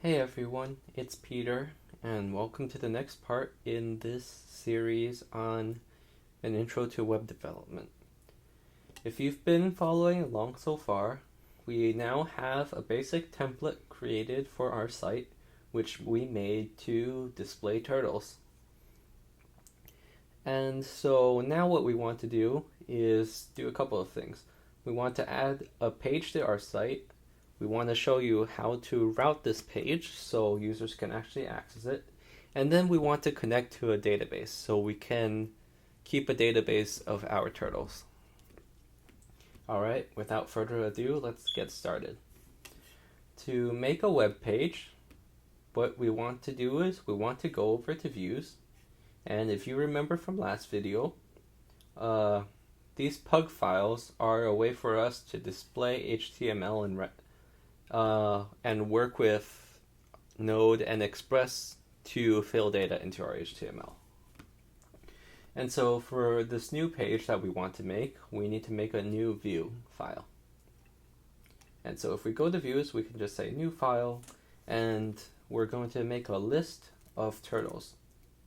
Hey everyone, it's Peter, and welcome to the next part in this series on an intro to web development. If you've been following along so far, we now have a basic template created for our site, which we made to display turtles. And so now what we want to do is do a couple of things. We want to add a page to our site. We want to show you how to route this page so users can actually access it. And then we want to connect to a database so we can keep a database of our turtles. Alright, without further ado, let's get started. To make a web page, what we want to do is we want to go over to views. And if you remember from last video, these pug files are a way for us to display HTML and work with Node and Express to fill data into our HTML. And so for this new page that we want to make, we need to make a new view file. And so if we go to views, we can just say new file, and we're going to make a list of turtles.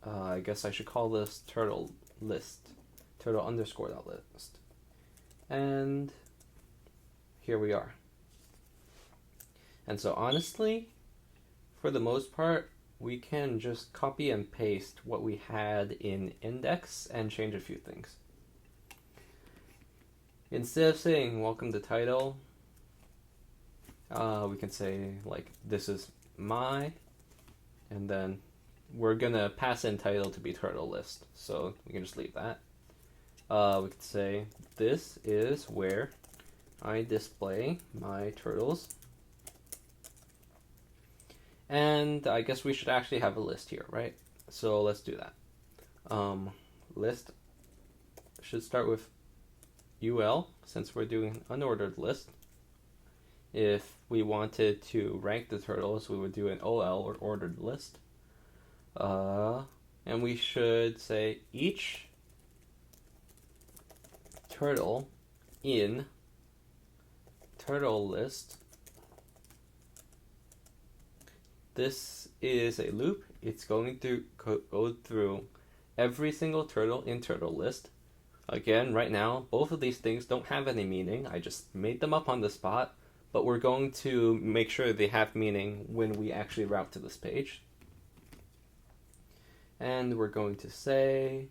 I guess I should call this turtle list, turtle underscore list. And here we are. And so honestly, for the most part, we can just copy and paste what we had in index and change a few things. Instead of saying welcome to title, we can say like this is my, and then we're gonna pass in title to be turtle list, so we can just leave that. We could say this is where I display my turtles. And I guess we should actually have a list here, right? So let's do that. List should start with UL, since we're doing an unordered list. If we wanted to rank the turtles, we would do an OL, or ordered list. And we should say each turtle in turtle list. This is a loop. It's going to go through every single turtle in turtle list. Again, right now, both of these things don't have any meaning. I just made them up on the spot, but we're going to make sure they have meaning when we actually route to this page. And we're going to say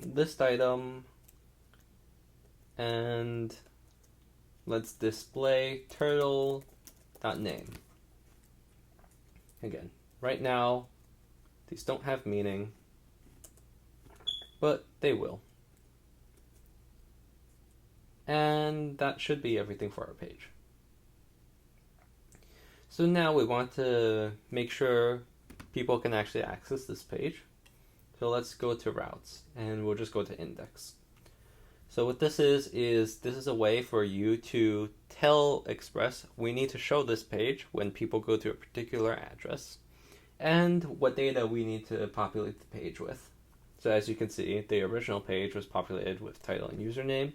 list item, and let's display turtle.name. Again, right now, these don't have meaning, but they will. And that should be everything for our page. So now we want to make sure people can actually access this page. So let's go to routes, and we'll just go to index. So what this is this is a way for you to tell Express we need to show this page when people go to a particular address, and what data we need to populate the page with. So as you can see, the original page was populated with title and username,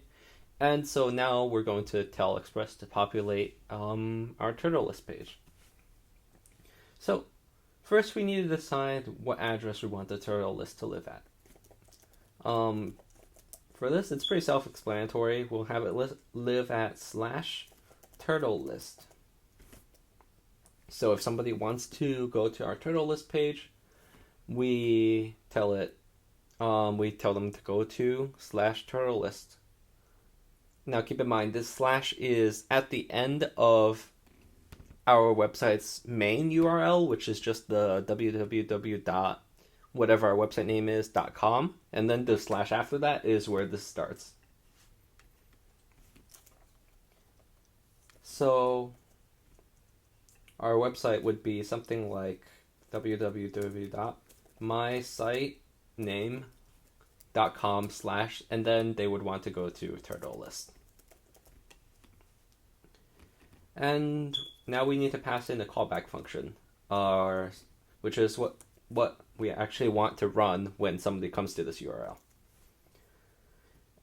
and so now we're going to tell Express to populate our turtle list page. So first we need to decide what address we want the turtle list to live at. For this, it's pretty self-explanatory. We'll have it live at /turtle list. So if somebody wants to go to our turtle list page, we tell them to go to /turtle list. Now keep in mind, this slash is at the end of our website's main URL, which is just the www. Whatever our website name is, .com, and then the slash after that is where this starts. So our website would be something like www.mysitename.com/ and then they would want to go to turtle list. And now we need to pass in a callback function, which is what we actually want to run when somebody comes to this URL.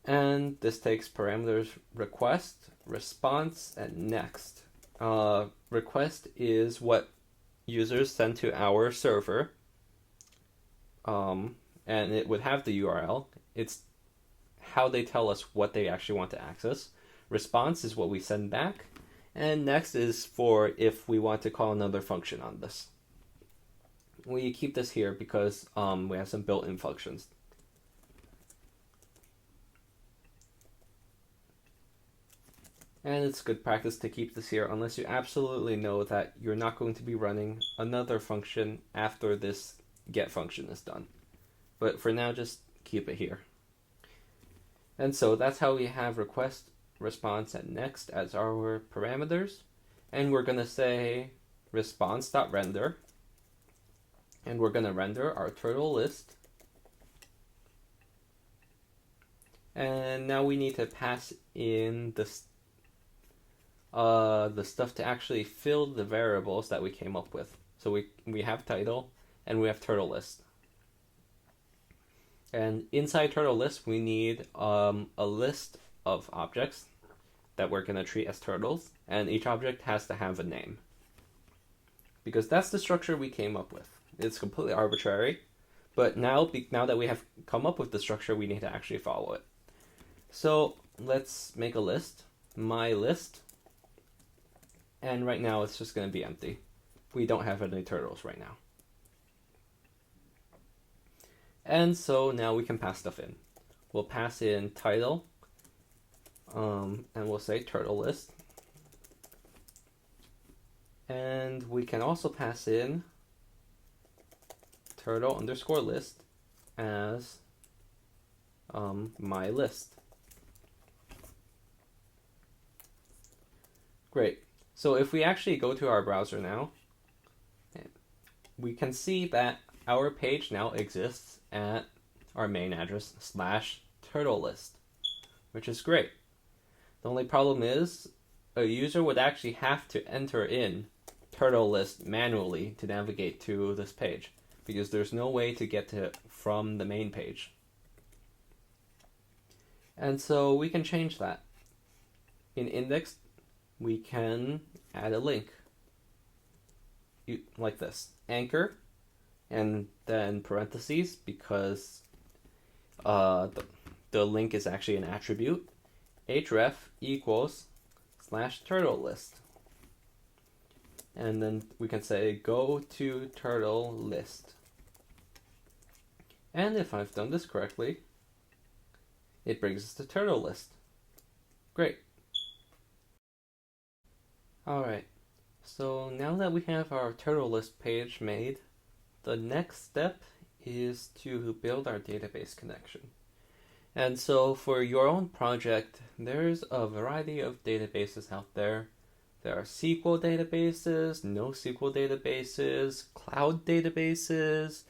And this takes parameters request, response, and next. request is what users send to our server, and it would have the URL. It's how they tell us what they actually want to access. Response is what we send back. And next is for if we want to call another function on this. We keep this here because we have some built-in functions. And it's good practice to keep this here unless you absolutely know that you're not going to be running another function after this get function is done. But for now, just keep it here. And so that's how we have request, response, and next as our parameters. And we're going to say response.render. And we're going to render our turtle list. And now we need to pass in the stuff to actually fill the variables that we came up with. So we have title and we have turtle list. And inside turtle list, we need a list of objects that we're going to treat as turtles, and each object has to have a name. Because that's the structure we came up with. It's completely arbitrary, but now that we have come up with the structure, we need to actually follow it. So let's make a list, my list, and right now it's just going to be empty. We don't have any turtles right now. And so now we can pass stuff in. We'll pass in title, and we'll say turtle list. And we can also pass in turtle underscore list as my list. Great. So if we actually go to our browser now, we can see that our page now exists at our main address /turtle list, which is great. The only problem is a user would actually have to enter in turtle list manually to navigate to this page because there's no way to get to it from the main page. And so we can change that. In index, we can add a link like this, anchor, and then parentheses because the link is actually an attribute, href equals /turtle list. And then we can say go to turtle list. And if I've done this correctly, it brings us to turtle list. Great. Alright, so now that we have our turtle list page made, the next step is to build our database connection. And so for your own project, there's a variety of databases out there. There are SQL databases, NoSQL databases, cloud databases,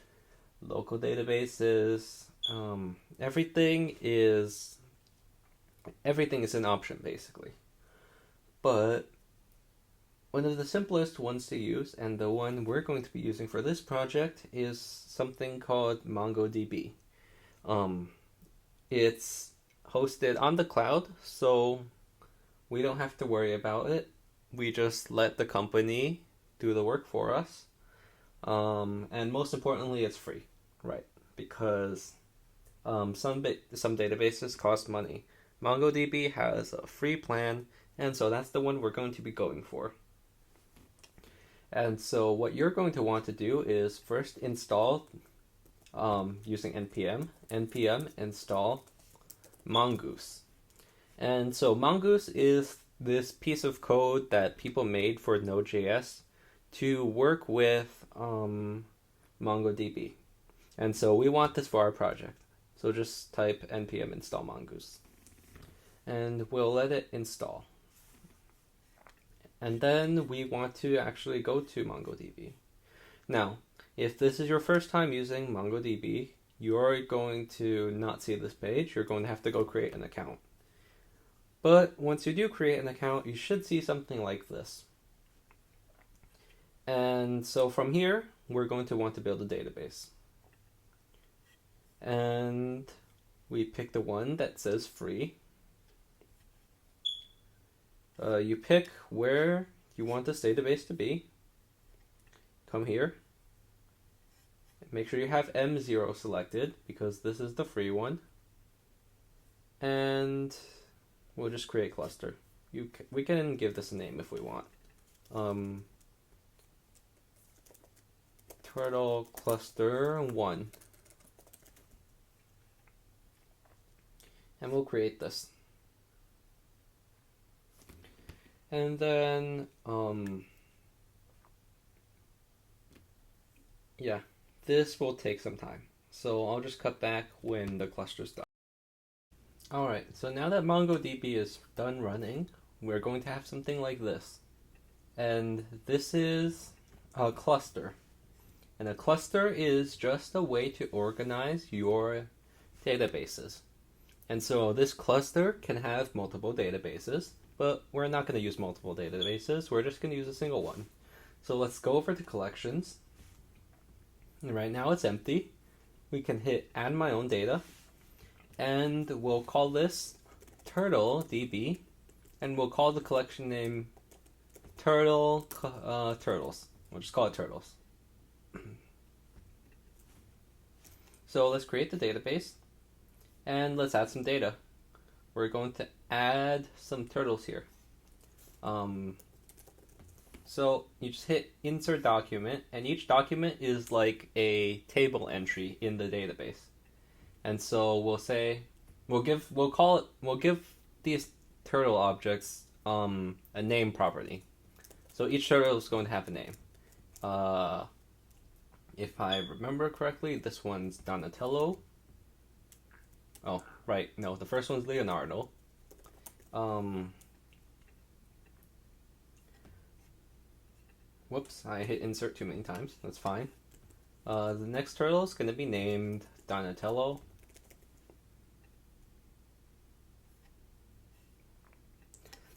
local databases. Everything is an option basically. But one of the simplest ones to use, and the one we're going to be using for this project, is something called MongoDB. It's hosted on the cloud, so we don't have to worry about it. We just let the company do the work for us. And most importantly, it's free, right? Because some databases cost money. MongoDB has a free plan, and so that's the one we're going to be going for. And so what you're going to want to do is first install, using npm install Mongoose. And so Mongoose is this piece of code that people made for Node.js to work with MongoDB. And so we want this for our project. So just type npm install Mongoose. And we'll let it install. And then we want to actually go to MongoDB. Now, if this is your first time using MongoDB, you're going to not see this page. You're going to have to go create an account. But once you do create an account, you should see something like this. And so from here, we're going to want to build a database. And we pick the one that says free. You pick where you want this database to be. Come here. Make sure you have M0 selected because this is the free one. And we'll just create cluster. We can give this a name if we want. Turtle cluster 1. And we'll create this. And then, yeah, this will take some time. So I'll just cut back when the cluster's done. Alright, so now that MongoDB is done running, we're going to have something like this. And this is a cluster. And a cluster is just a way to organize your databases. And so this cluster can have multiple databases, but we're not going to use multiple databases. We're just going to use a single one. So let's go over to collections. And right now it's empty. We can hit add my own data. And we'll call this turtle DB. And we'll call the collection name turtles. We'll just call it turtles. So let's create the database. And let's add some data. We're going to add some turtles here. So you just hit insert document, and each document is like a table entry in the database. And so we'll give these turtle objects a name property. So each turtle is going to have a name. If I remember correctly, this one's Donatello. Oh, right. No, the first one's Leonardo. Whoops, I hit insert too many times. That's fine. The next turtle is going to be named Donatello.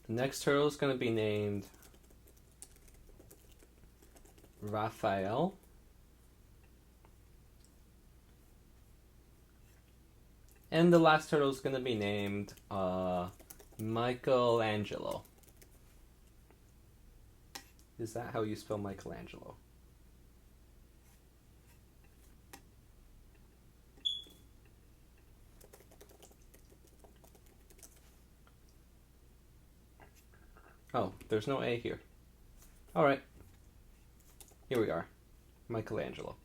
The next turtle is going to be named Raphael. And the last turtle is going to be named Michelangelo. Is that how you spell Michelangelo? Oh, there's no A here. Alright. Here we are. Michelangelo.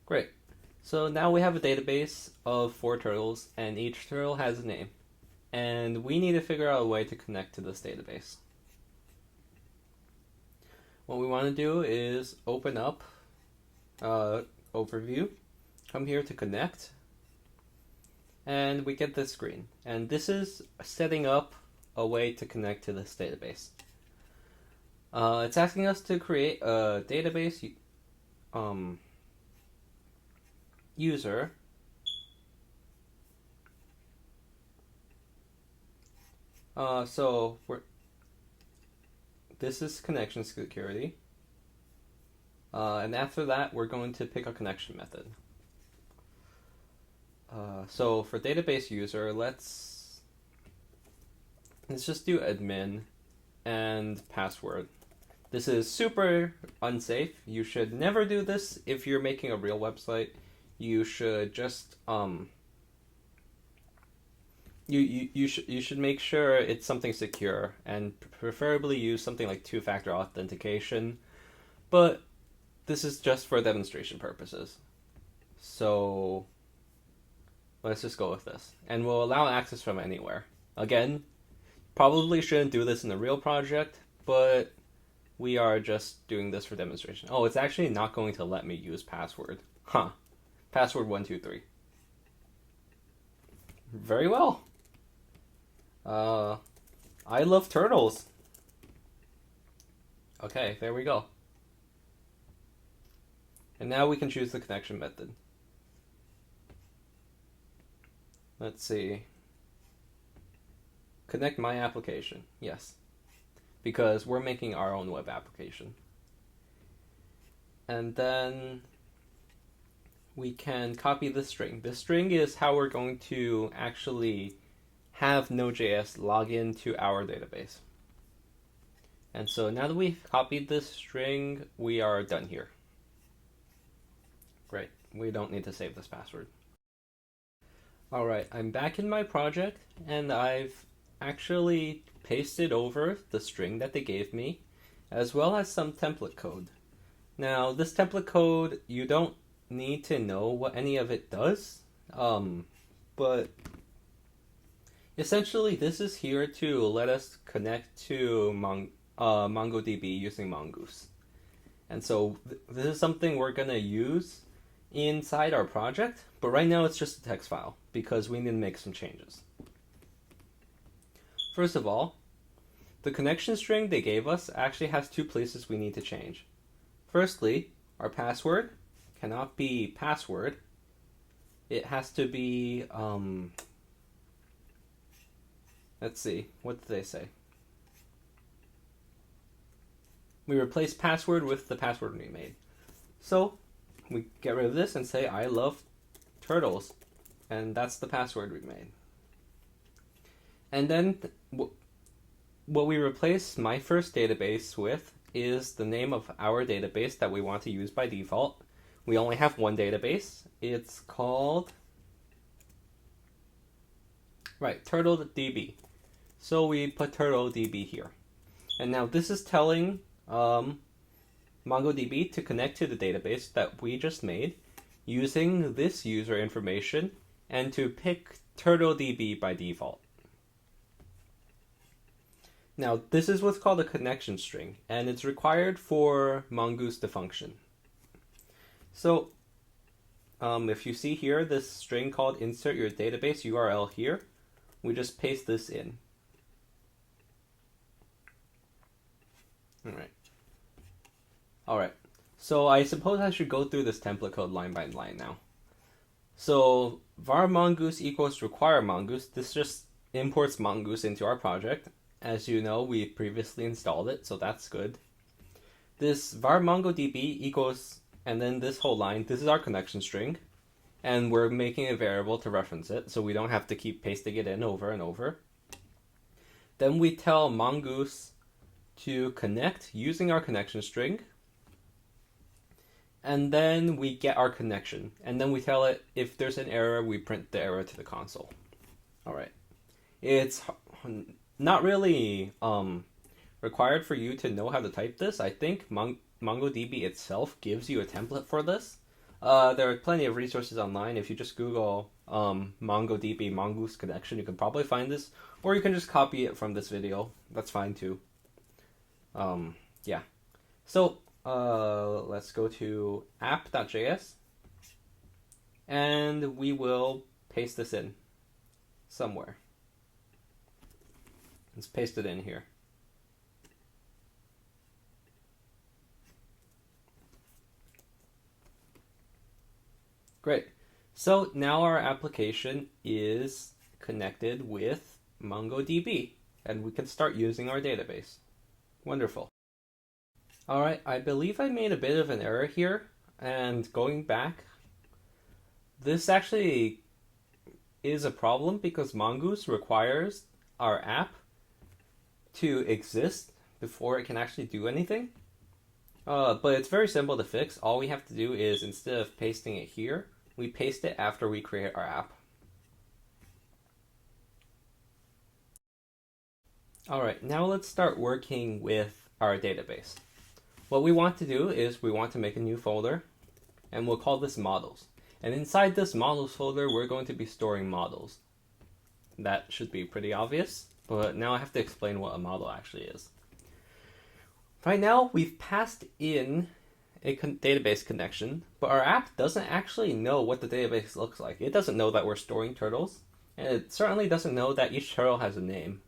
Great. So now we have a database of 4 turtles, and each turtle has a name. And we need to figure out a way to connect to this database. What we want to do is open up Overview, come here to Connect, and we get this screen. And this is setting up a way to connect to this database. It's asking us to create a database user. This is connection security. And after that, we're going to pick a connection method. So for database user, let's just do admin and password. This is super unsafe. You should never do this if you're making a real website. You should just you should make sure it's something secure, and preferably use something like 2-factor authentication. But this is just for demonstration purposes. So let's just go with this. And we'll allow access from anywhere. Again, probably shouldn't do this in a real project, but we are just doing this for demonstration. Oh, it's actually not going to let me use password. Huh. Password 123. Very well. I love turtles. Okay, there we go. And now we can choose the connection method. Let's see. Connect my application. Yes. Because we're making our own web application. And then we can copy the string. The string is how we're going to actually have Node.js log into our database. And so now that we've copied this string, we are done here. Great, we don't need to save this password. Alright, I'm back in my project, and I've actually pasted over the string that they gave me, as well as some template code. Now, this template code, you don't need to know what any of it does, but essentially this is here to let us connect to MongoDB using Mongoose. And so this is something we're going to use inside our project, but right now it's just a text file because we need to make some changes. First of all, the connection string they gave us actually has two places we need to change. Firstly, our password cannot be password. It has to be, let's see, what did they say? We replace password with the password we made. So we get rid of this and say, I love turtles. And that's the password we made. And then what we replace my first database with is the name of our database that we want to use by default. We only have one database. It's called, TurtleDB. So we put TurtleDB here. And now this is telling MongoDB to connect to the database that we just made using this user information and to pick TurtleDB by default. Now, this is what's called a connection string, and it's required for Mongoose to function. So, if you see here, this string called insert your database URL here, we just paste this in. Alright, so I suppose I should go through this template code line by line now. So var mongoose equals require mongoose. This just imports mongoose into our project. As you know, we previously installed it, so that's good. This var mongodb equals, and then this whole line, this is our connection string, and we're making a variable to reference it, so we don't have to keep pasting it in over and over. Then we tell mongoose to connect using our connection string, and then we get our connection, and then we tell it if there's an error, we print the error to the console. Alright, it's not really required for you to know how to type this. I think MongoDB itself gives you a template for this. There are plenty of resources online. If you just Google MongoDB Mongoose connection, you can probably find this, or you can just copy it from this video. That's fine too. Yeah. So let's go to app.js, and we will paste this in somewhere. Let's paste it in here. Great. So now our application is connected with MongoDB, and we can start using our database. Wonderful. Alright, I believe I made a bit of an error here, and going back, this actually is a problem because Mongoose requires our app to exist before it can actually do anything. But it's very simple to fix. All we have to do is, instead of pasting it here, we paste it after we create our app. Alright, now let's start working with our database. What we want to do is we want to make a new folder, and we'll call this models. And inside this models folder, we're going to be storing models. That should be pretty obvious, but now I have to explain what a model actually is. Right now, we've passed in a database connection, but our app doesn't actually know what the database looks like. It doesn't know that we're storing turtles, and it certainly doesn't know that each turtle has a name.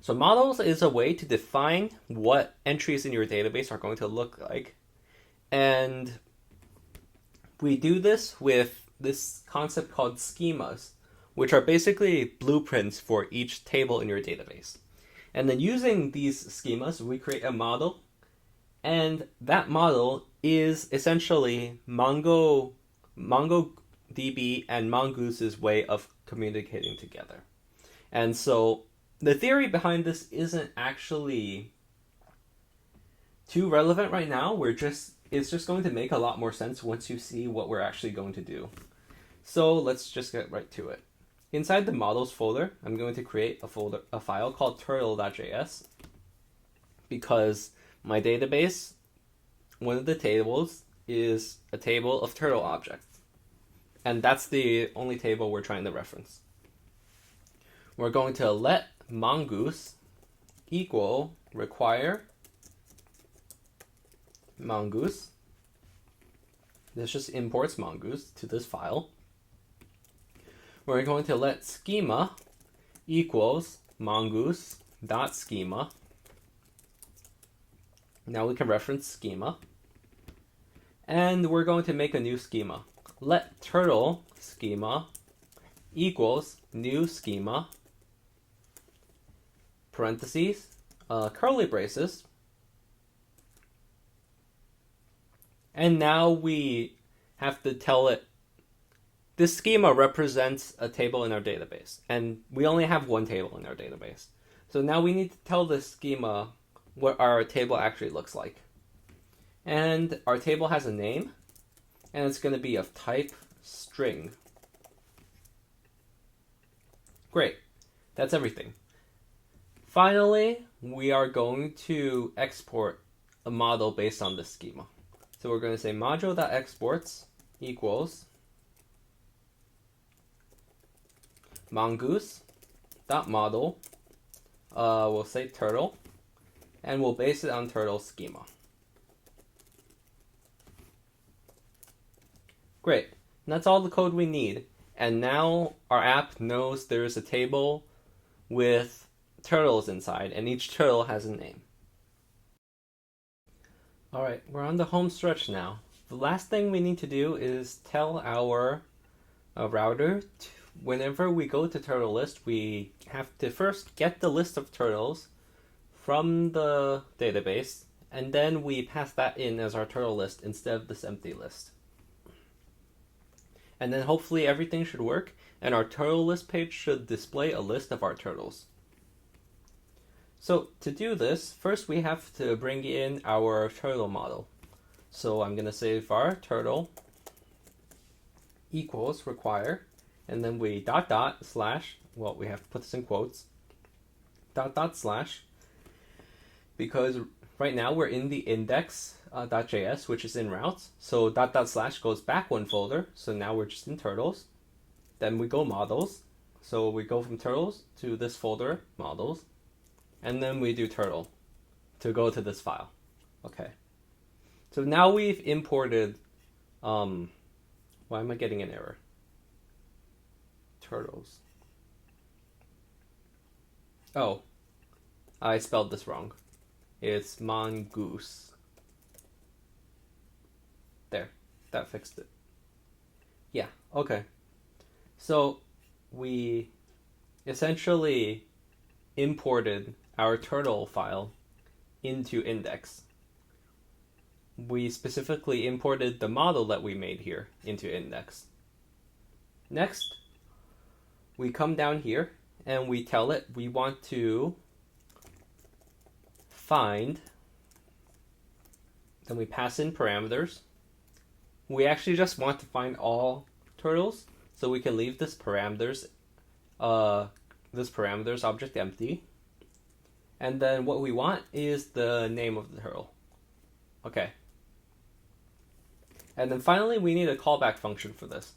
So models is a way to define what entries in your database are going to look like. And we do this with this concept called schemas, which are basically blueprints for each table in your database. And then using these schemas, we create a model, and that model is essentially MongoDB and Mongoose's way of communicating together. And so the theory behind this isn't actually too relevant right now. It's just going to make a lot more sense once you see what we're actually going to do. So let's just get right to it. Inside the models folder, I'm going to create a file called turtle.js, because my database, one of the tables is a table of turtle objects. And that's the only table we're trying to reference. We're going to let mongoose equal require mongoose. This just imports mongoose to this file. We're going to let schema equals mongoose.schema. Now we can reference schema. And we're going to make a new schema. Let turtle schema equals new schema, parentheses, curly braces. And now we have to tell it, this schema represents a table in our database. And we only have one table in our database. So now we need to tell the schema what our table actually looks like. And our table has a name, and it's going to be of type string. Great, that's everything. Finally, we are going to export a model based on this schema. So we're going to say module.exports equals mongoose.model, we'll say turtle, and we'll base it on turtle schema. Great, and that's all the code we need. And now our app knows there's a table with turtles inside, and each turtle has a name. Alright, we're on the home stretch now. The last thing we need to do is tell our router whenever we go to turtle list, we have to first get the list of turtles from the database, and then we pass that in as our turtle list instead of this empty list. And then hopefully everything should work, and our turtle list page should display a list of our turtles. So to do this, first we have to bring in our turtle model. So I'm going to say var turtle equals require, and then we // well, we have to put this in quotes, // because right now we're in the index.js, which is in routes. So // goes back one folder. So now we're just in turtles. Then we go models. So we go from turtles to this folder, models. And then we do turtle to go to this file. Okay. So now we've imported, why am I getting an error? Turtles. Oh, I spelled this wrong. It's mongoose. There, that fixed it. Yeah, okay. So we essentially imported our turtle file into index. We specifically imported the model that we made here into index. Next, we come down here and we tell it we want to find, then we pass in parameters. We actually just want to find all turtles, so we can leave this parameters object empty. And then what we want is the name of the turtle. Okay. And then finally we need a callback function for this,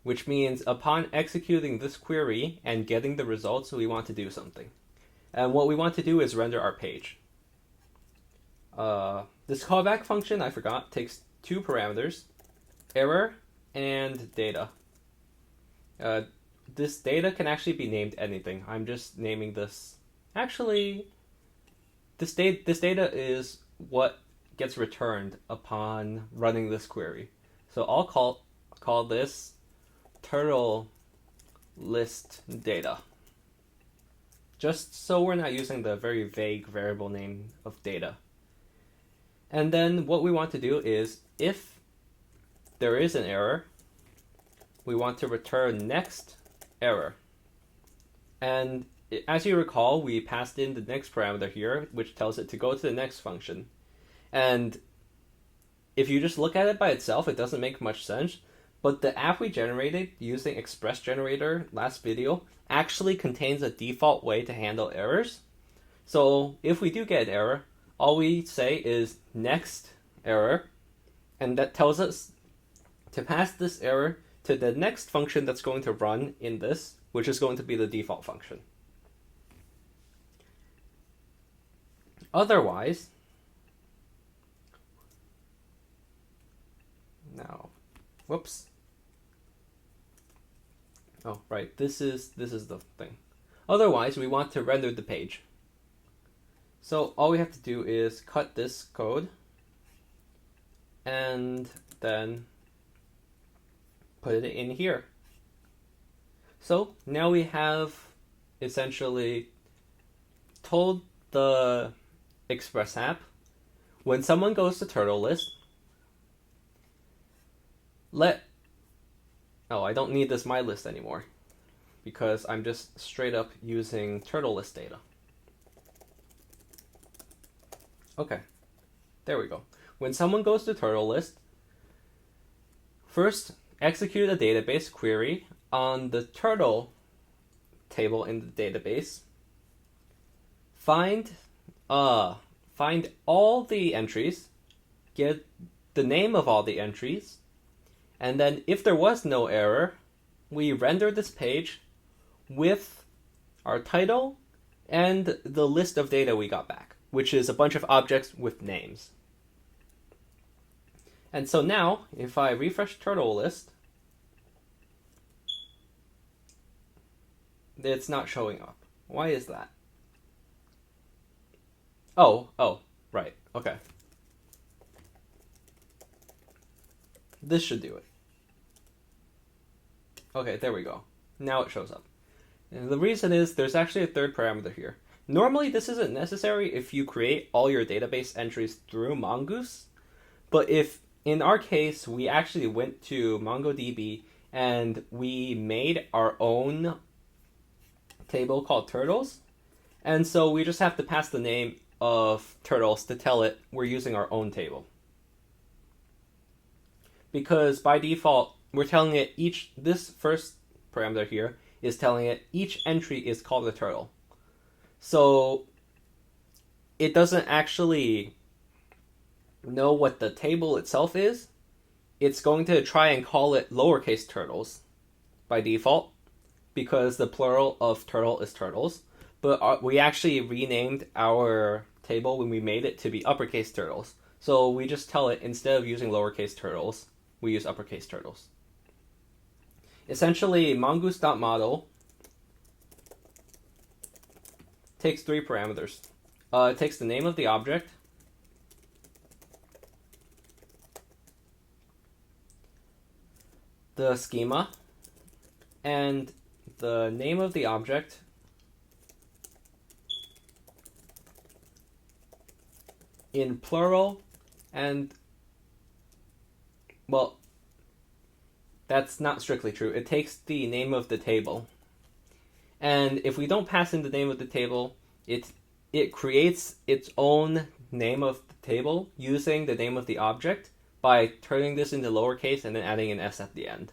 which means upon executing this query and getting the results, we want to do something. And what we want to do is render our page. This callback function, I forgot, takes two parameters, error and data. This data can actually be named anything. I'm just naming this. Actually, this data is what gets returned upon running this query. So I'll call this turtle list data. Just so we're not using the very vague variable name of data. And then what we want to do is, if there is an error, we want to return next error. And as you recall, we passed in the next parameter here, which tells it to go to the next function. And if you just look at it by itself, it doesn't make much sense. But the app we generated using Express Generator last video actually contains a default way to handle errors. So if we do get an error, all we say is next error, and that tells us to pass this error to the next function that's going to run in this, which is going to be the default function. Otherwise, now, whoops. Oh, right, this is the thing. Otherwise, we want to render the page. So all we have to do is cut this code and then put it in here. So now we have essentially told the Express app, when someone goes to turtle list, I don't need this my list anymore because I'm just straight up using turtle list data. Okay, there we go. When someone goes to turtle list, first execute a database query on the turtle table in the database. Find all the entries, get the name of all the entries, and then if there was no error, we render this page with our title and the list of data we got back, which is a bunch of objects with names. And so now, if I refresh turtle list, it's not showing up. Why is that? Oh, right, okay. This should do it. Okay, there we go. Now it shows up. And the reason is there's actually a third parameter here. Normally this isn't necessary if you create all your database entries through Mongoose, but if in our case we actually went to MongoDB and we made our own table called turtles, and so we just have to pass the name of turtles to tell it we're using our own table. Because by default, we're telling it this first parameter here is telling it each entry is called a turtle. So it doesn't actually know what the table itself is. It's going to try and call it lowercase turtles by default because the plural of turtle is turtles. But we actually renamed our table when we made it to be uppercase turtles. So we just tell it instead of using lowercase turtles, we use uppercase turtles. Essentially, mongoose.model takes three parameters. It takes the name of the object, the schema, and the name of the object in plural, and, well, that's not strictly true. It takes the name of the table. And if we don't pass in the name of the table, it creates its own name of the table using the name of the object by turning this into lowercase and then adding an s at the end.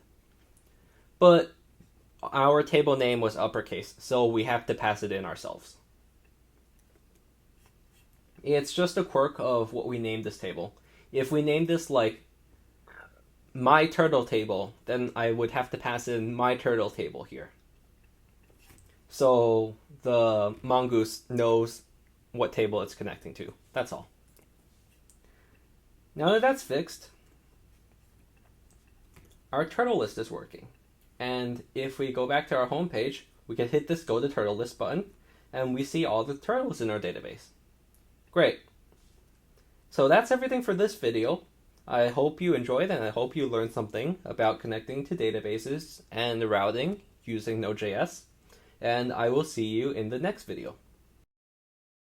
But our table name was uppercase, so we have to pass it in ourselves. It's just a quirk of what we named this table. If we named this like my turtle table, then I would have to pass in my turtle table here. So the mongoose knows what table it's connecting to. That's all. Now that that's fixed, our turtle list is working. And if we go back to our home page, we can hit this Go to Turtle List button, and we see all the turtles in our database. Great. So that's everything for this video. I hope you enjoyed, and I hope you learned something about connecting to databases and routing using Node.js. And I will see you in the next video.